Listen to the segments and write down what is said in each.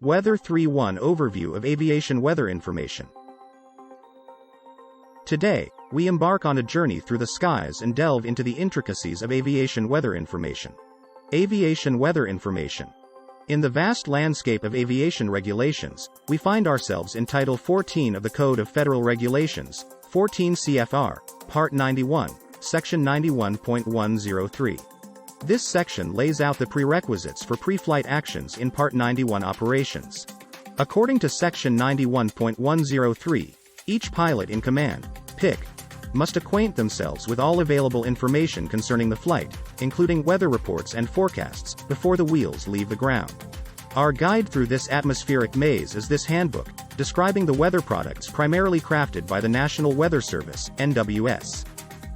Weather 3.1 Overview of Aviation Weather Information. Today, we embark on a journey through the skies and delve into the intricacies of aviation weather information. Aviation weather information. In the vast landscape of aviation regulations, we find ourselves in Title 14 of the Code of Federal Regulations, 14 CFR, Part 91, Section 91.103. This section lays out the prerequisites for pre-flight actions in Part 91 operations. According to Section 91.103, each pilot in command, PIC, must acquaint themselves with all available information concerning the flight, including weather reports and forecasts, before the wheels leave the ground. Our guide through this atmospheric maze is this handbook, describing the weather products primarily crafted by the National Weather Service, NWS.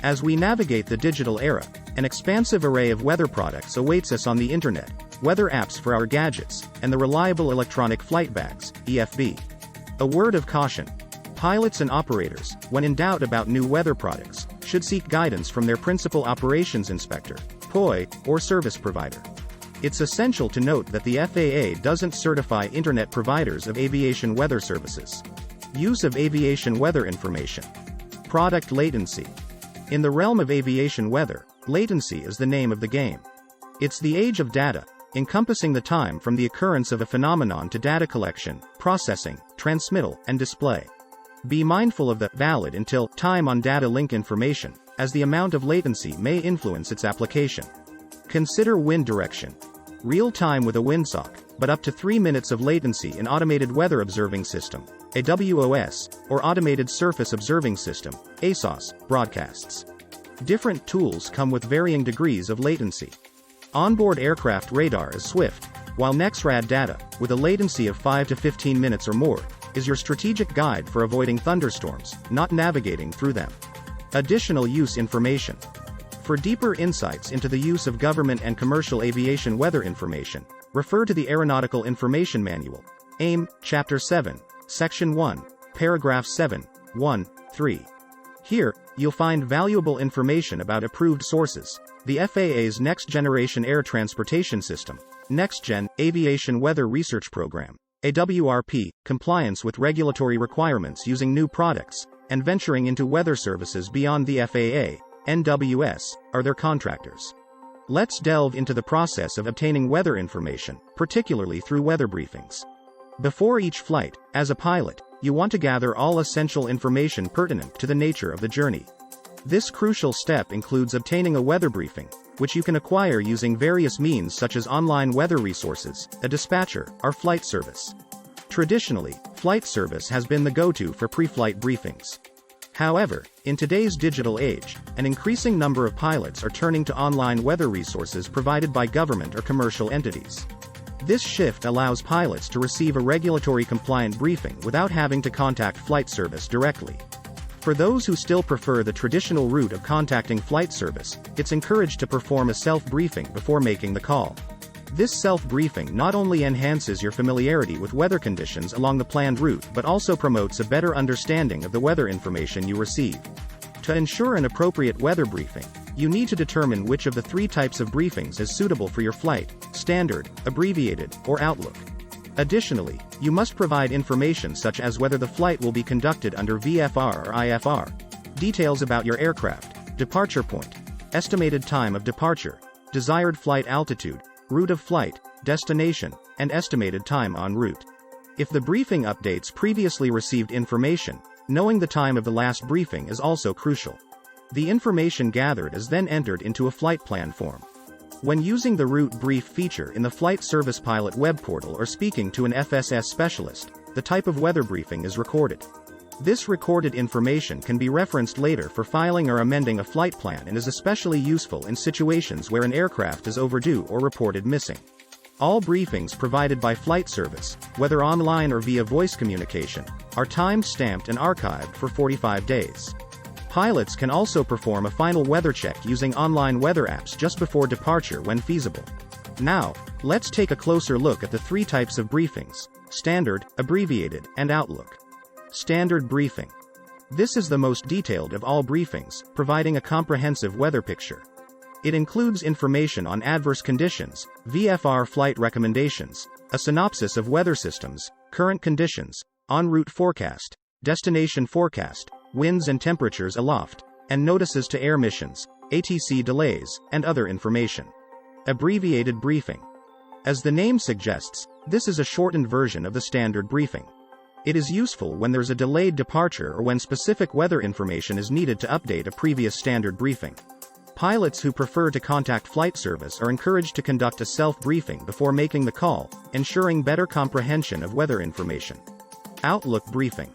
As we navigate the digital era, an expansive array of weather products awaits us on the internet, weather apps for our gadgets, and the reliable electronic flight bags, EFB. A word of caution. Pilots and operators, when in doubt about new weather products, should seek guidance from their principal operations inspector, POI, or service provider. It's essential to note that the FAA doesn't certify internet providers of aviation weather services. Use of aviation weather information. Product latency. In the realm of aviation weather, latency is the name of the game. It's the age of data, encompassing the time from the occurrence of a phenomenon to data collection, processing, transmittal, and display. Be mindful of the valid until time on data link information, as the amount of latency may influence its application. Consider wind direction. Real time with a windsock, but up to 3 minutes of latency in Automated Weather Observing System, AWOS, or Automated Surface Observing System, ASOS, broadcasts. Different tools come with varying degrees of latency. Onboard aircraft radar is swift, while NEXRAD data, with a latency of 5 to 15 minutes or more, is your strategic guide for avoiding thunderstorms, not navigating through them. Additional use information. For deeper insights into the use of government and commercial aviation weather information, refer to the Aeronautical Information Manual, AIM, Chapter 7, Section 1, Paragraph 7, 1, 3. Here, you'll find valuable information about approved sources, the FAA's Next Generation Air Transportation System, NextGen Aviation Weather Research Program, AWRP, compliance with regulatory requirements using new products, and venturing into weather services beyond the FAA, NWS, are their contractors. Let's delve into the process of obtaining weather information, particularly through weather briefings. Before each flight, as a pilot, you want to gather all essential information pertinent to the nature of the journey. This crucial step includes obtaining a weather briefing, which you can acquire using various means such as online weather resources, a dispatcher, or flight service. Traditionally, flight service has been the go-to for pre-flight briefings. However, in today's digital age, an increasing number of pilots are turning to online weather resources provided by government or commercial entities. This shift allows pilots to receive a regulatory-compliant briefing without having to contact flight service directly. For those who still prefer the traditional route of contacting flight service, it's encouraged to perform a self-briefing before making the call. This self-briefing not only enhances your familiarity with weather conditions along the planned route but also promotes a better understanding of the weather information you receive. To ensure an appropriate weather briefing, you need to determine which of the 3 types of briefings is suitable for your flight: standard, abbreviated, or Outlook. Additionally, you must provide information such as whether the flight will be conducted under VFR or IFR, details about your aircraft, departure point, estimated time of departure, desired flight altitude, route of flight, destination, and estimated time en route. If the briefing updates previously received information, knowing the time of the last briefing is also crucial. The information gathered is then entered into a flight plan form. When using the Route Brief feature in the Flight Service Pilot web portal or speaking to an FSS specialist, the type of weather briefing is recorded. This recorded information can be referenced later for filing or amending a flight plan and is especially useful in situations where an aircraft is overdue or reported missing. All briefings provided by flight service, whether online or via voice communication, are time-stamped and archived for 45 days. Pilots can also perform a final weather check using online weather apps just before departure when feasible. Now, let's take a closer look at the 3 types of briefings: standard, abbreviated, and Outlook. Standard briefing. This is the most detailed of all briefings, providing a comprehensive weather picture. It includes information on adverse conditions, VFR flight recommendations, a synopsis of weather systems, current conditions, en route forecast, destination forecast, winds and temperatures aloft, and notices to air missions, ATC delays, and other information. Abbreviated briefing. As the name suggests, this is a shortened version of the standard briefing. It is useful when there's a delayed departure or when specific weather information is needed to update a previous standard briefing. Pilots who prefer to contact flight service are encouraged to conduct a self-briefing before making the call, ensuring better comprehension of weather information. Outlook briefing.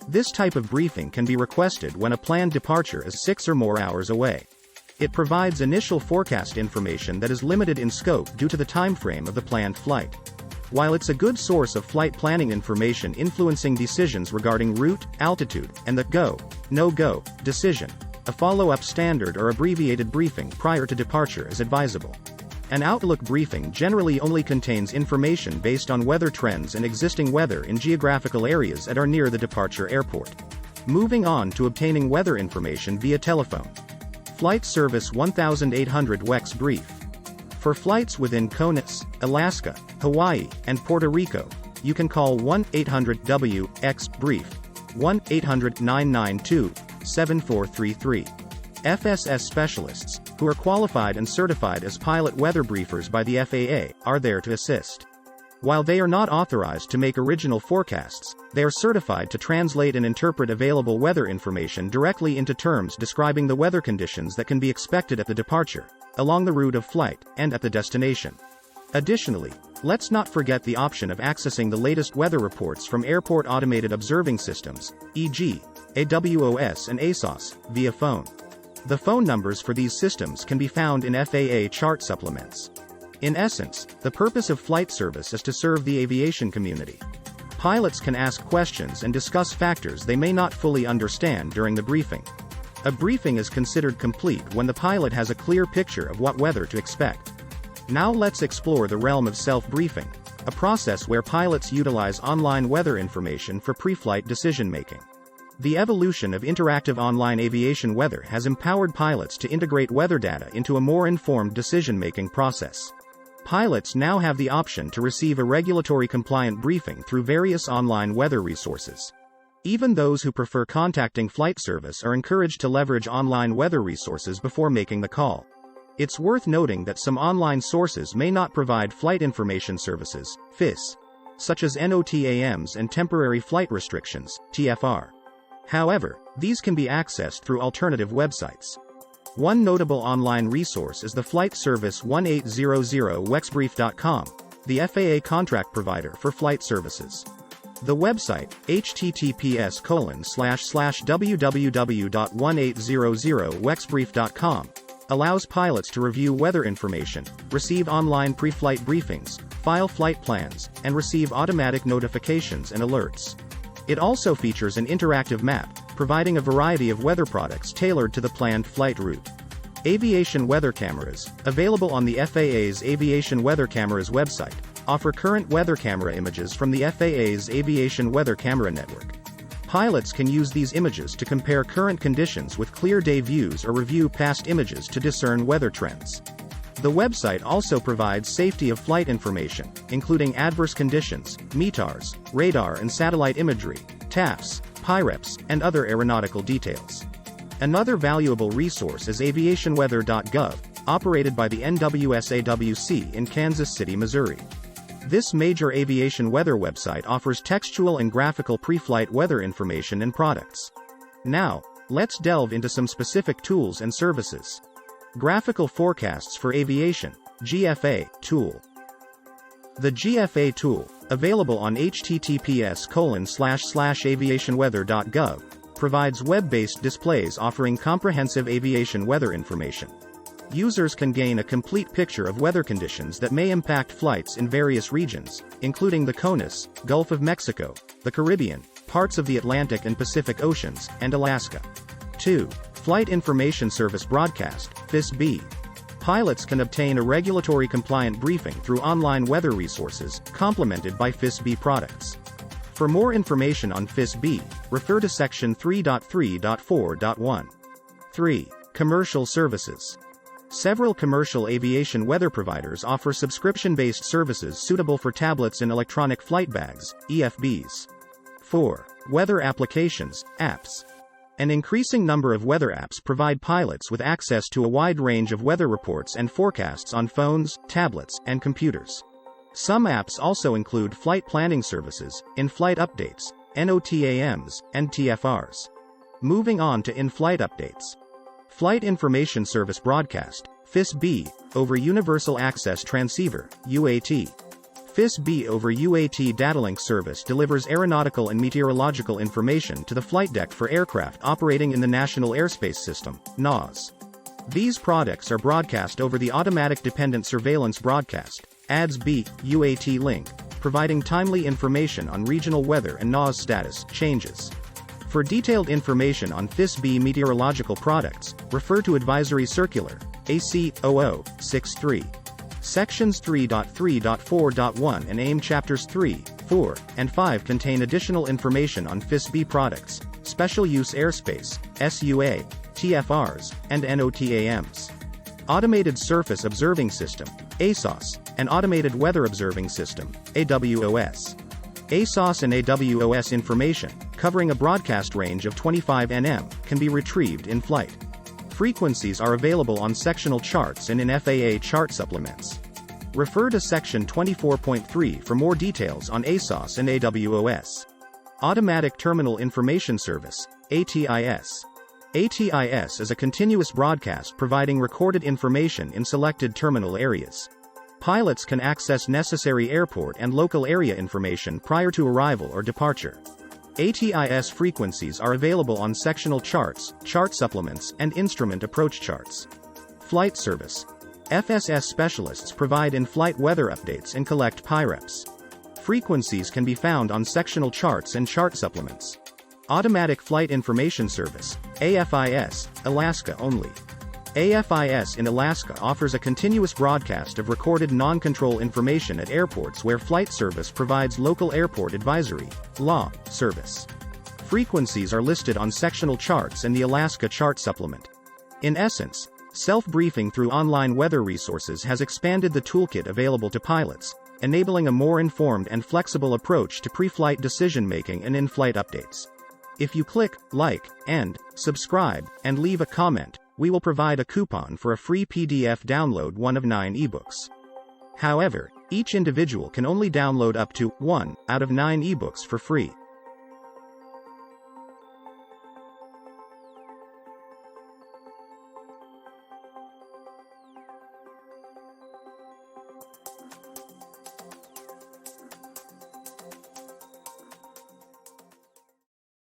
This type of briefing can be requested when a planned departure is 6 or more hours away. It provides initial forecast information that is limited in scope due to the time frame of the planned flight. While it's a good source of flight planning information influencing decisions regarding route, altitude, and the go, no-go decision, a follow-up standard or abbreviated briefing prior to departure is advisable. An Outlook briefing generally only contains information based on weather trends and existing weather in geographical areas at or near the departure airport. Moving on to obtaining weather information via telephone. Flight Service 1800 WEX Brief. For flights within CONUS, Alaska, Hawaii, and Puerto Rico, you can call 1-800-WX-BRIEF, 1-800-992-7433. FSS specialists, who are qualified and certified as pilot weather briefers by the FAA, are there to assist. While they are not authorized to make original forecasts, they are certified to translate and interpret available weather information directly into terms describing the weather conditions that can be expected at the departure, along the route of flight, and at the destination. Additionally, let's not forget the option of accessing the latest weather reports from airport automated observing systems, e.g., AWOS and ASOS, via phone. The phone numbers for these systems can be found in FAA chart supplements. In essence, the purpose of flight service is to serve the aviation community. Pilots can ask questions and discuss factors they may not fully understand during the briefing. A briefing is considered complete when the pilot has a clear picture of what weather to expect. Now let's explore the realm of self-briefing, a process where pilots utilize online weather information for pre-flight decision-making. The evolution of interactive online aviation weather has empowered pilots to integrate weather data into a more informed decision-making process. Pilots now have the option to receive a regulatory-compliant briefing through various online weather resources. Even those who prefer contacting flight service are encouraged to leverage online weather resources before making the call. It's worth noting that some online sources may not provide flight information services, FIS, such as NOTAMs and temporary flight restrictions, TFR. However, these can be accessed through alternative websites. One notable online resource is the flight service 1800wexbrief.com, the FAA contract provider for flight services. The website, https://www.1800wexbrief.com, allows pilots to review weather information, receive online pre-flight briefings, file flight plans, and receive automatic notifications and alerts. It also features an interactive map, providing a variety of weather products tailored to the planned flight route. Aviation weather cameras, available on the FAA's Aviation Weather Cameras website, offer current weather camera images from the FAA's Aviation Weather Camera Network. Pilots can use these images to compare current conditions with clear day views or review past images to discern weather trends. The website also provides safety of flight information, including adverse conditions, METARs, radar and satellite imagery, TAFs, PIREPs, and other aeronautical details. Another valuable resource is aviationweather.gov, operated by the NWSAWC in Kansas City, Missouri. This major aviation weather website offers textual and graphical pre-flight weather information and products. Now, let's delve into some specific tools and services. Graphical Forecasts for Aviation, GFA, tool. The GFA tool, available on https://aviationweather.gov, provides web-based displays offering comprehensive aviation weather information. Users can gain a complete picture of weather conditions that may impact flights in various regions, including the CONUS, Gulf of Mexico, the Caribbean, parts of the Atlantic and Pacific Oceans, and Alaska. 2. Flight Information Service Broadcast, FIS-B. Pilots can obtain a regulatory-compliant briefing through online weather resources, complemented by FIS-B products. For more information on FIS-B, refer to Section 3.3.4.1. 3. Commercial Services. Several commercial aviation weather providers offer subscription-based services suitable for tablets and electronic flight bags, EFBs. 4. Weather applications, apps. An increasing number of weather apps provide pilots with access to a wide range of weather reports and forecasts on phones, tablets, and computers. Some apps also include flight planning services, in-flight updates, NOTAMs, and TFRs. Moving on to in-flight updates. Flight Information Service Broadcast, FIS-B, over Universal Access Transceiver, UAT. FIS-B over UAT datalink service delivers aeronautical and meteorological information to the flight deck for aircraft operating in the National Airspace System, NAS. These products are broadcast over the Automatic Dependent Surveillance Broadcast, ADS-B, UAT link, providing timely information on regional weather and NAS status changes. For detailed information on FIS-B meteorological products, refer to Advisory Circular, AC 0063. Sections 3.3.4.1 and AIM Chapters 3, 4, and 5 contain additional information on FIS-B products, Special Use Airspace, SUA, TFRs, and NOTAMs. Automated Surface Observing System, ASOS, and Automated Weather Observing System, AWOS. ASOS and AWOS information, covering a broadcast range of 25 nm, can be retrieved in flight. Frequencies are available on sectional charts and in FAA chart supplements. Refer to Section 24.3 for more details on ASOS and AWOS. Automatic Terminal Information Service, ATIS. ATIS is a continuous broadcast providing recorded information in selected terminal areas. Pilots can access necessary airport and local area information prior to arrival or departure. ATIS frequencies are available on sectional charts, chart supplements, and instrument approach charts. Flight Service. FSS specialists provide in-flight weather updates and collect PIREPs. Frequencies can be found on sectional charts and chart supplements. Automatic Flight Information Service, AFIS, Alaska only. AFIS in Alaska offers a continuous broadcast of recorded non-control information at airports where Flight Service provides local airport advisory, law, service. Frequencies are listed on sectional charts and the Alaska Chart Supplement. In essence, self-briefing through online weather resources has expanded the toolkit available to pilots, enabling a more informed and flexible approach to pre-flight decision-making and in-flight updates. If you click like and subscribe and leave a comment, we will provide a coupon for a free PDF download, one of 9 ebooks. However, each individual can only download up to 1 out of 9 ebooks for free.